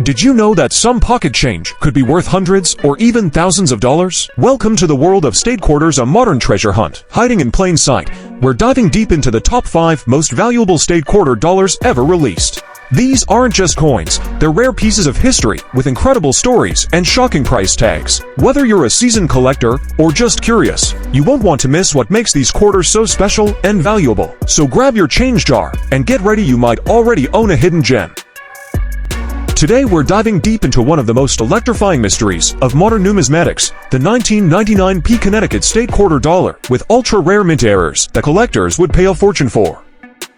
Did you know that some pocket change could be worth hundreds or even thousands of dollars? Welcome to the world of state quarters, a modern treasure hunt, hiding in plain sight. We're diving deep into the top 5 most valuable state quarter dollars ever released. These aren't just coins, they're rare pieces of history with incredible stories and shocking price tags. Whether you're a seasoned collector or just curious, you won't want to miss what makes these quarters so special and valuable. So grab your change jar and get ready, you might already own a hidden gem. Today we're diving deep into one of the most electrifying mysteries of modern numismatics, the 1999 P Connecticut State Quarter Dollar, with ultra-rare mint errors that collectors would pay a fortune for.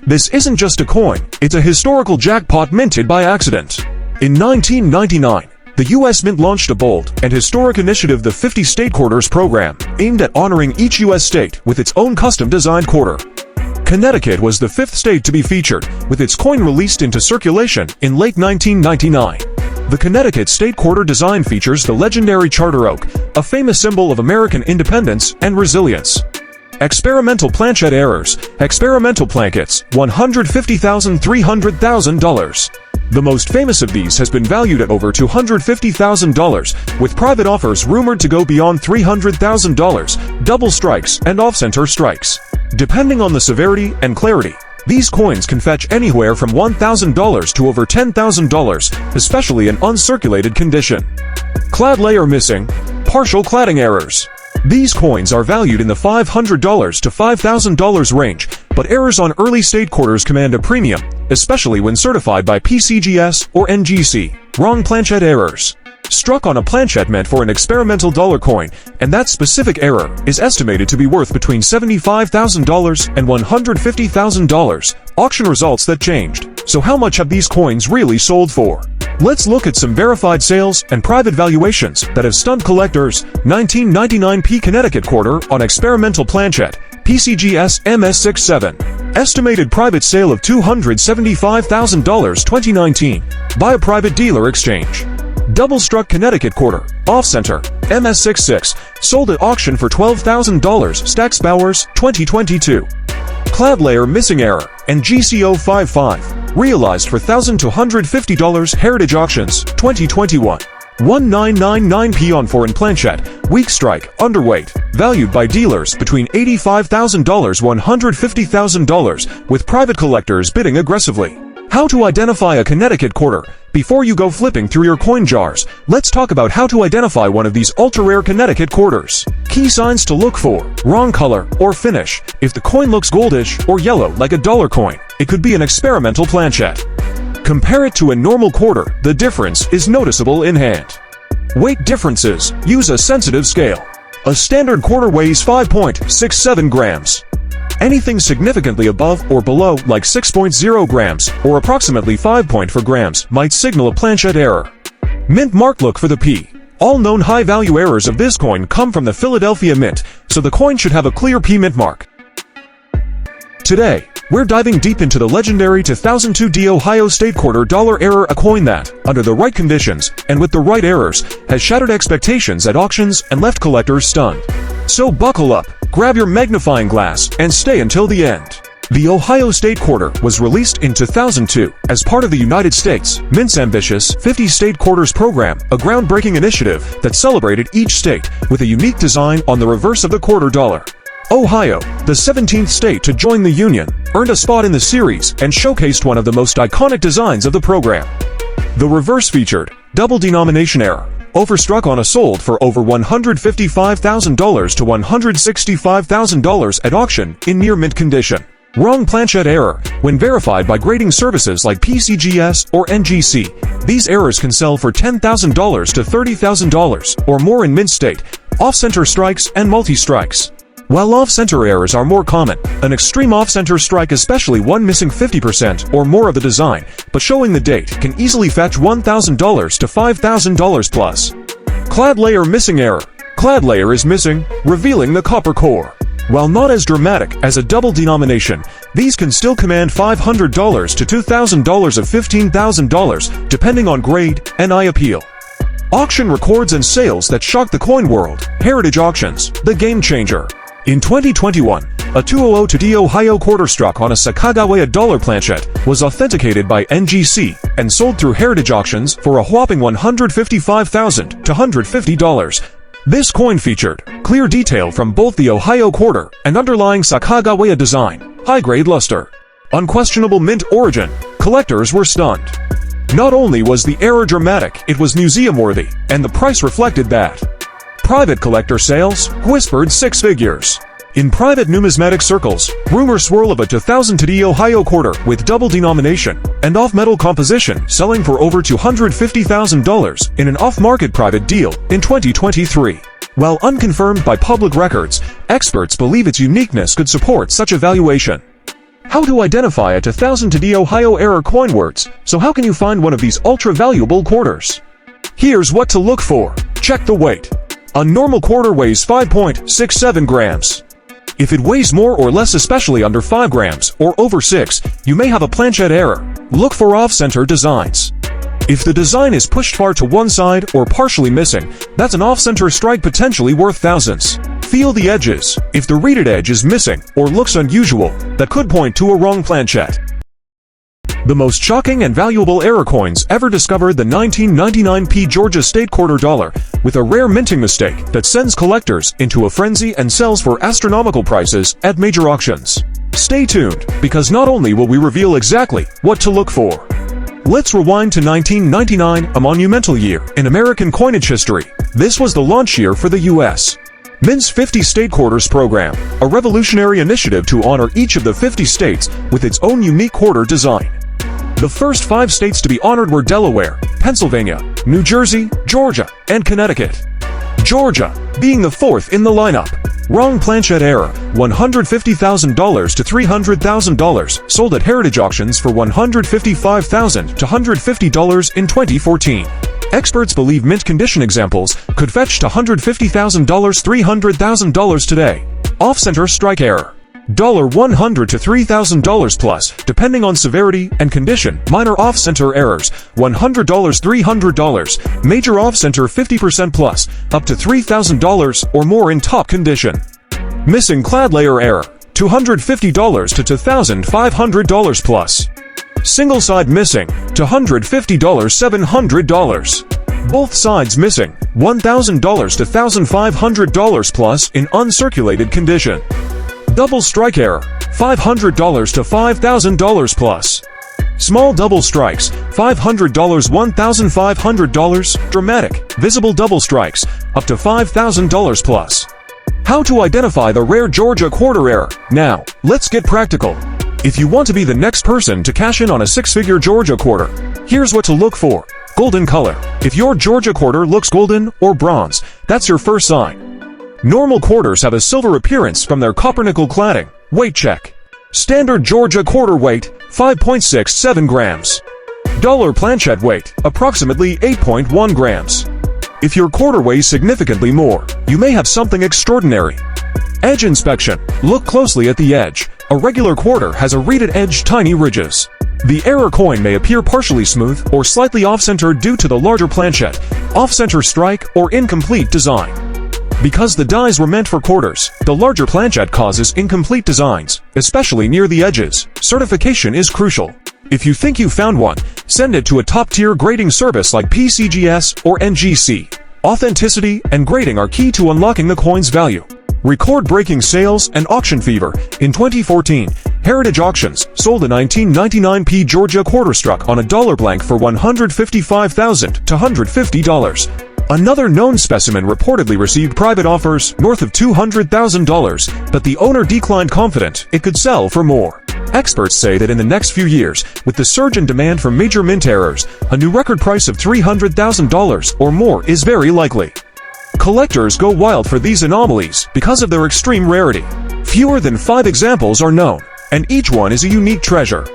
This isn't just a coin, it's a historical jackpot minted by accident. In 1999, the U.S. Mint launched a bold and historic initiative, the 50 State Quarters program, aimed at honoring each U.S. state with its own custom-designed quarter. Connecticut was the 5th state to be featured, with its coin released into circulation in late 1999. The Connecticut State Quarter design features the legendary Charter Oak, a famous symbol of American independence and resilience. Experimental planchette errors, experimental plankets, $150,000, $300,000. The most famous of these has been valued at over $250,000, with private offers rumored to go beyond $300,000, double strikes and off-center strikes. Depending on the severity and clarity, these coins can fetch anywhere from $1,000 to over $10,000, especially in uncirculated condition. Clad layer missing, partial cladding errors. These coins are valued in the $500 to $5,000 range, but errors on early state quarters command a premium, especially when certified by PCGS or NGC. Wrong planchette errors. Struck on a planchette meant for an experimental dollar coin, and that specific error is estimated to be worth between $75,000 and $150,000. Auction results that changed. So how much have these coins really sold for? Let's look at some verified sales and private valuations that have stunned collectors. 1999 P Connecticut Quarter on experimental planchette, PCGS MS67. Estimated private sale of $275,000 2019 by a private dealer exchange. Double-struck Connecticut Quarter, off-center, MS66, sold at auction for $12,000, Stack's Bowers, 2022. Clad layer missing error, and GCO55, realized for $1,000 to $150, Heritage Auctions, 2021. 1999P on foreign planchette, weak strike, underweight, valued by dealers between $85,000 $150,000, with private collectors bidding aggressively. How to identify a Connecticut quarter? Before you go flipping through your coin jars, let's talk about how to identify one of these ultra-rare Connecticut quarters. Key signs to look for: wrong color or finish. If the coin looks goldish or yellow like a dollar coin, it could be an experimental planchette. Compare it to a normal quarter, the difference is noticeable in hand. Weight differences, use a sensitive scale. A standard quarter weighs 5.67 grams. Anything significantly above or below, like 6.0 grams or approximately 5.4 grams, might signal a planchette error. Mint mark: look for the P. All known high-value errors of this coin come from the Philadelphia Mint, so the coin should have a clear P mint mark. Today, we're diving deep into the legendary 2002 Ohio State Quarter Dollar error, a coin that, under the right conditions and with the right errors, has shattered expectations at auctions and left collectors stunned. So buckle up, grab your magnifying glass, and stay until the end. The Ohio State Quarter was released in 2002 as part of the United States Mint's ambitious 50 State Quarters program, a groundbreaking initiative that celebrated each state with a unique design on the reverse of the quarter dollar. Ohio, the 17th state to join the Union, earned a spot in the series and showcased one of the most iconic designs of the program. The reverse featured double denomination error, overstruck on a sold for over $155,000 to $165,000 at auction in near mint condition. Wrong planchette error, when verified by grading services like PCGS or NGC, these errors can sell for $10,000 to $30,000 or more in mint state. Off-center strikes and multi-strikes. While off-center errors are more common, an extreme off-center strike, especially one missing 50% or more of the design, but showing the date, can easily fetch $1,000 to $5,000 plus. Clad layer missing error. Clad layer is missing, revealing the copper core. While not as dramatic as a double denomination, these can still command $500 to $2,000 of $15,000, depending on grade and eye appeal. Auction records and sales that shock the coin world. Heritage Auctions, the game changer. In 2021, A 200-D Ohio quarter struck on a Sacagawea dollar planchette was authenticated by NGC and sold through Heritage Auctions for a whopping $155,000 to $150. This coin featured clear detail from both the Ohio quarter and underlying Sacagawea design, high-grade luster, unquestionable mint origin. Collectors were stunned. Not only was the error dramatic, it was museum-worthy, and the price reflected that. Private collector sales whispered six figures. In private numismatic circles, rumors swirl of a 2000-D Ohio quarter with double denomination and off-metal composition selling for over $250,000 in an off-market private deal in 2023. While unconfirmed by public records, experts believe its uniqueness could support such a valuation. How to identify a 2000-D Ohio error coin words? So how can you find one of these ultra-valuable quarters? Here's what to look for. Check the weight. A normal quarter weighs 5.67 grams. If it weighs more or less, especially under 5 grams or over 6, you may have a planchette error. Look for off-center designs. If the design is pushed far to one side or partially missing, that's an off-center strike potentially worth thousands. Feel the edges. If the reeded edge is missing or looks unusual, that could point to a wrong planchette. The most shocking and valuable error coins ever discovered: the 1999p Georgia State quarter dollar, with a rare minting mistake that sends collectors into a frenzy and sells for astronomical prices at major auctions. Stay tuned, because not only will we reveal exactly what to look for. Let's rewind to 1999, a monumental year in American coinage history. This was the launch year for the U.S. Mint's 50 State Quarters program, a revolutionary initiative to honor each of the 50 states with its own unique quarter design. The first 5 states to be honored were Delaware, Pennsylvania, New Jersey, Georgia, and Connecticut. Georgia being the 4th in the lineup. Wrong planchette error, $150,000 to $300,000, sold at Heritage Auctions for $155,000 to $150 in 2014. Experts believe mint condition examples could fetch to $150,000, $300,000 today. Off-center strike error, $100 to $3,000 plus, depending on severity and condition. Minor off-center errors, $100, $300. Major off-center 50% plus, up to $3,000 or more in top condition. Missing clad layer error, $250 to $2,500 plus. Single side missing, $250, $700. Both sides missing, $1,000 to $1,500 plus in uncirculated condition. Double strike error, $500 to $5,000 plus. Small double strikes, $500, $1,500. Dramatic, visible double strikes, up to $5,000 plus. How to identify the rare Georgia quarter error? Now, let's get practical. If you want to be the next person to cash in on a 6-figure Georgia quarter, here's what to look for. Golden color. If your Georgia quarter looks golden or bronze, that's your first sign. Normal quarters have a silver appearance from their copper-nickel cladding. Weight check. Standard Georgia quarter weight, 5.67 grams. Dollar planchette weight, approximately 8.1 grams. If your quarter weighs significantly more, you may have something extraordinary. Edge inspection. Look closely at the edge. A regular quarter has a reeded edge, tiny ridges. The error coin may appear partially smooth or slightly off-center due to the larger planchette, off-center strike, or incomplete design. Because the dies were meant for quarters, the larger planchette causes incomplete designs, especially near the edges. Certification is crucial. If you think you found one, send it to a top-tier grading service like PCGS or NGC. Authenticity and grading are key to unlocking the coin's value. Record-breaking sales and auction fever. In 2014, Heritage Auctions sold a 1999p Georgia quarter struck on a dollar blank for $155,000 to $150. Another known specimen reportedly received private offers north of $200,000, but the owner declined, confident it could sell for more. Experts say that in the next few years, with the surge in demand for major mint errors, a new record price of $300,000 or more is very likely. Collectors go wild for these anomalies because of their extreme rarity. Fewer than 5 examples are known, and each one is a unique treasure.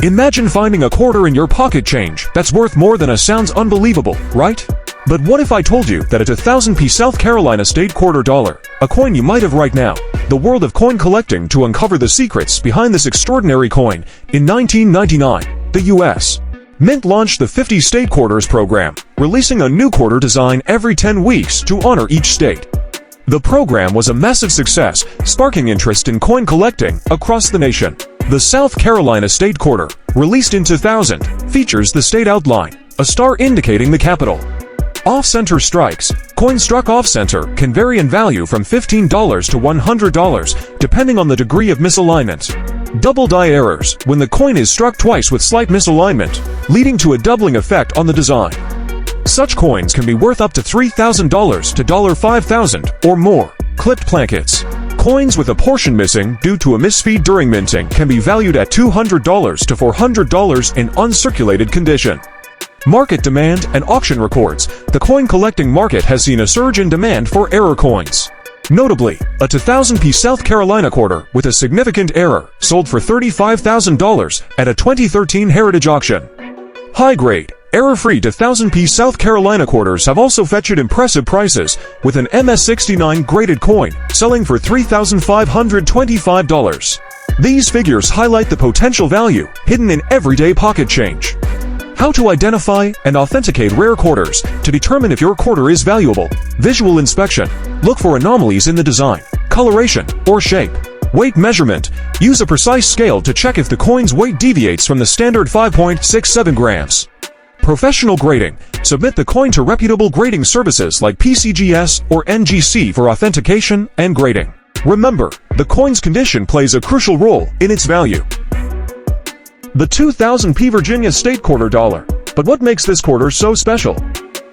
Imagine finding a quarter in your pocket change that's worth more than a. Sounds unbelievable, right? But what if I told you that at a 1000p South Carolina State quarter dollar, a coin you might have right now? The world of coin collecting to uncover the secrets behind this extraordinary coin. In 1999, the U.S. Mint launched the 50 State Quarters program, releasing a new quarter design every 10 weeks to honor each state. The program was a massive success, sparking interest in coin collecting across the nation. The South Carolina State Quarter, released in 2000, features the state outline, a star indicating the capital. Off-center strikes. Coins struck off-center can vary in value from $15 to $100, depending on the degree of misalignment. Double die errors, when the coin is struck twice with slight misalignment, leading to a doubling effect on the design. Such coins can be worth up to $3,000 to $5,000 or more. Clipped plankets. Coins with a portion missing due to a misfeed during minting can be valued at $200 to $400 in uncirculated condition. Market demand and auction records. The coin collecting market has seen a surge in demand for error coins. Notably, a 2000-piece South Carolina quarter with a significant error sold for $35,000 at a 2013 Heritage auction. High-grade, error-free 2000-piece South Carolina quarters have also fetched impressive prices, with an MS69 graded coin selling for $3,525. These figures highlight the potential value hidden in everyday pocket change. How to identify and authenticate rare quarters to determine if your quarter is valuable. Visual inspection. Look for anomalies in the design, coloration, or shape. Weight measurement. Use a precise scale to check if the coin's weight deviates from the standard 5.67 grams. Professional grading. Submit the coin to reputable grading services like PCGS or NGC for authentication and grading. Remember, the coin's condition plays a crucial role in its value. The 2000p Virginia State Quarter Dollar. But what makes this quarter so special?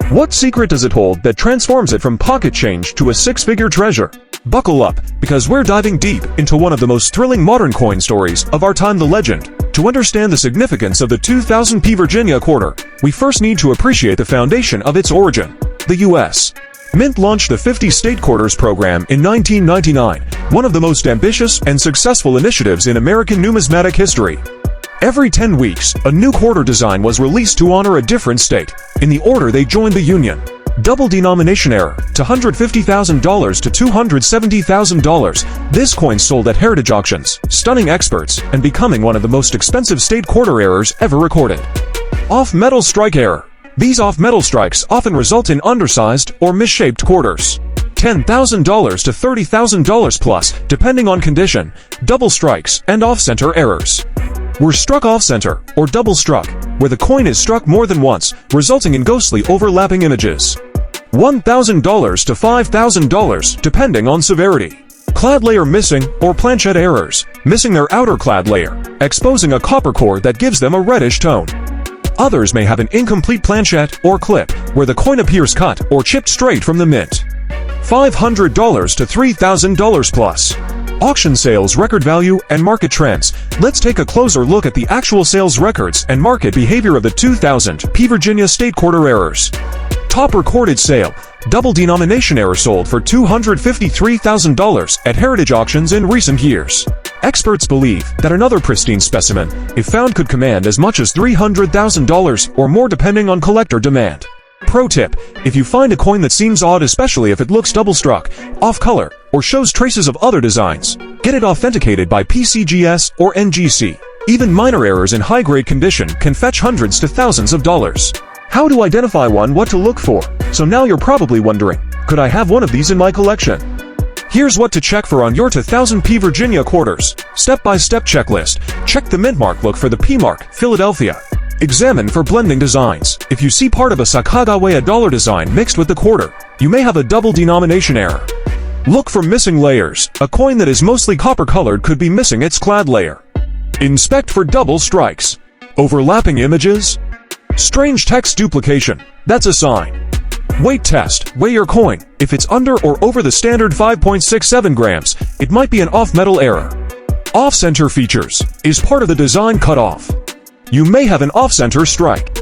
What secret does it hold that transforms it from pocket change to a six-figure treasure? Buckle up, because we're diving deep into one of the most thrilling modern coin stories of our time, the legend. To understand the significance of the 2000p Virginia quarter, we first need to appreciate the foundation of its origin, the U.S. Mint launched the 50 State Quarters program in 1999, one of the most ambitious and successful initiatives in American numismatic history. Every 10 weeks, a new quarter design was released to honor a different state, in the order they joined the Union. Double denomination error, to $150,000 to $270,000. This coin sold at Heritage auctions, stunning experts, and becoming one of the most expensive state quarter errors ever recorded. Off-metal strike error. These off-metal strikes often result in undersized or misshaped quarters. $10,000 to $30,000 plus, depending on condition. Double strikes and off-center errors were struck off-center, or double struck, where the coin is struck more than once, resulting in ghostly overlapping images. $1,000 to $5,000, depending on severity. Clad layer missing, or planchette errors, missing their outer clad layer, exposing a copper core that gives them a reddish tone. Others may have an incomplete planchette or clip, where the coin appears cut or chipped straight from the mint. $500 to $3,000 plus. Auction sales record value and market trends. Let's take a closer look at the actual sales records and market behavior of the 2000p Virginia State Quarter errors. Top recorded sale. Double denomination error sold for $253,000 at Heritage auctions in recent years. Experts believe that another pristine specimen, if found, could command as much as $300,000 or more depending on collector demand. Pro tip: if you find a coin that seems odd, especially if it looks double struck, off color, or shows traces of other designs, get it authenticated by PCGS or NGC. Even minor errors in high-grade condition can fetch hundreds to thousands of dollars. How to identify one, what to look for? So now you're probably wondering, could I have one of these in my collection? Here's what to check for on your 2000p Virginia quarters. Step-by-step checklist. Check the mint mark. Look for the P mark, Philadelphia. Examine for blending designs. If you see part of a Sacagawea dollar design mixed with the quarter, you may have a double denomination error. Look for missing layers. A coin that is mostly copper-colored could be missing its clad layer. Inspect for double strikes. Overlapping images. Strange text duplication. That's a sign. Weight test. Weigh your coin. If it's under or over the standard 5.67 grams, it might be an off-metal error. Off-center features. Is part of the design cut off? You may have an off-center strike.